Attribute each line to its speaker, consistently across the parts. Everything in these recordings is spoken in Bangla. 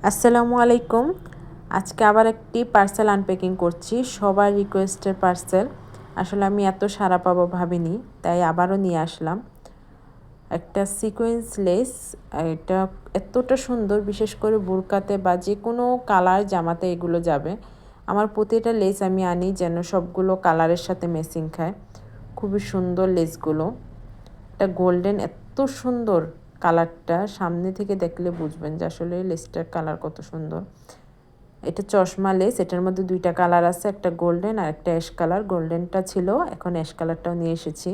Speaker 1: আসসালামু আলাইকুম। আজকে আবার একটি পার্সেল আনপ্যাকিং করছি, সবার রিকোয়েস্টের পার্সেল। আসলে আমি এত সাড়া পাবো ভাবিনি, তাই আবারও নিয়ে আসলাম একটা সিকোয়েন্স লেস। এটা এতটা সুন্দর, বিশেষ করে বোরকাতে বা যে কোনো কালার জামাতে এগুলো যাবে। আমার প্রতিটা লেস আমি আনি যেন সবগুলো কালারের সাথে ম্যাচিং খায়। খুবই সুন্দর লেসগুলো। এটা গোল্ডেন, এত সুন্দর কালারটা, সামনে থেকে দেখলে বুঝবেন যে আসলে লেসটার কালার কত সুন্দর। এটা চশমা লেস, এটার মধ্যে দুইটা কালার আছে, একটা গোল্ডেন আর একটা অ্যাশ কালার। গোল্ডেনটা ছিল, এখন অ্যাশ কালারটাও নিয়ে এসেছি।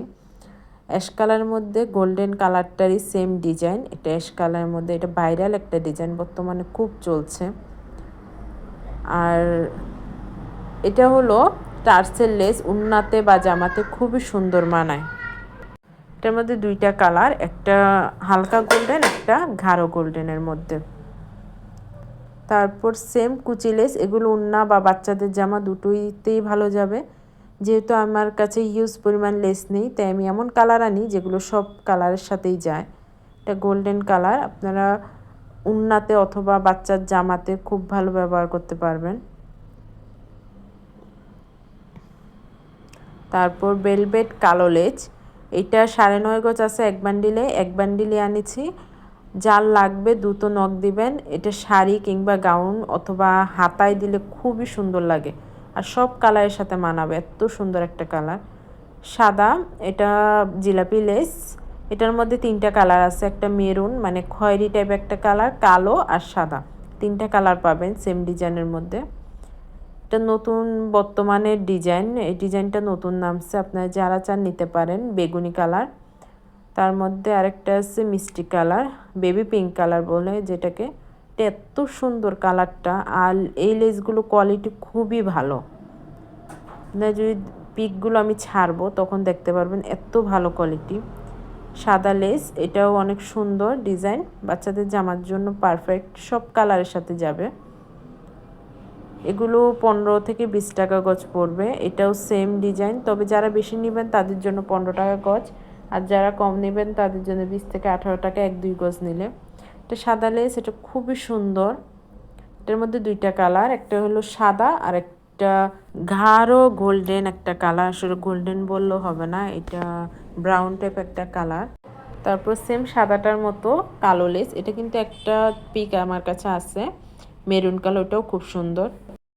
Speaker 1: অ্যাশ কালারের মধ্যে গোল্ডেন কালারটারই সেম ডিজাইন। এটা অ্যাশ কালারের মধ্যে, এটা ভাইরাল একটা ডিজাইন, বর্তমানে খুব চলছে। আর এটা হলো টার্সেল লেস, উন্নাতে বা জামাতে খুবই সুন্দর মানায়। এটার মধ্যে দুইটা কালার, একটা হালকা গোল্ডেন, একটা গাঢ় গোল্ডেনের মধ্যে। তারপর সেম কুচি লেস, এগুলো উন্না বা বাচ্চাদের জামা দুটোইতেই ভালো যাবে। যেহেতু আমার কাছে হিউজ পরিমাণ লেস নেই, তাই আমি এমন কালার আনি যেগুলো সব কালারের সাথেই যায়। এটা গোল্ডেন কালার, আপনারা উন্নাতে অথবা বাচ্চার জামাতে খুব ভালো ব্যবহার করতে পারবেন। তারপর ভেলভেট কালো লেস, এটা 9.5 গজ আছে এক বান্ডিলে আনেছি। যার লাগবে দ্রুত নক দিবেন। এটা শাড়ি কিংবা গাউন অথবা হাতায় দিলে খুবই সুন্দর লাগে, আর সব কালারের সাথে মানাবে, এত সুন্দর একটা কালার। সাদা, এটা জিলাপি লেস। এটার মধ্যে তিনটা কালার আছে, একটা মেরুন মানে খয়েরি টাইপ একটা কালার, কালো আর সাদা, তিনটা কালার পাবেন সেম ডিজাইনের মধ্যে। এটা নতুন বর্তমানের ডিজাইন, এই ডিজাইনটা নতুন নামছে, আপনারা যারা চান নিতে পারেন। বেগুনি কালার, তার মধ্যে আরেকটা আছে মিষ্টি কালার, বেবি পিঙ্ক কালার বলে যেটাকে। এটা এত সুন্দর কালারটা, আর এই লেসগুলো কোয়ালিটি খুবই ভালো। আপনার যদি পিকগুলো আমি ছাড়বো তখন দেখতে পারবেন এত ভালো কোয়ালিটি। সাদা লেস, এটাও অনেক সুন্দর ডিজাইন, বাচ্চাদের জামার জন্য পারফেক্ট, সব কালারের সাথে যাবে। এগুলো 15 থেকে 20 টাকা গজ পড়বে। এটাও সেম ডিজাইন, তবে যারা বেশি নেবেন তাদের জন্য 15 টাকা গজ, আর যারা কম নেবেন তাদের জন্য 20 থেকে 18 টাকা 1-2 গজ নিলে। এটা সাদা লেস, এটা খুবই সুন্দর। এটার মধ্যে দুইটা কালার, একটা হলো সাদা আর একটা গাঢ় গোল্ডেন একটা কালার। আসলে গোল্ডেন বললেও হবে না, এটা ব্রাউন টাইপ একটা কালার। তারপর সেম সাদাটার মতো কালো লেস, এটা কিন্তু একটা পিক আমার কাছে আছে মেরুন কালার, ওটাও খুব সুন্দর।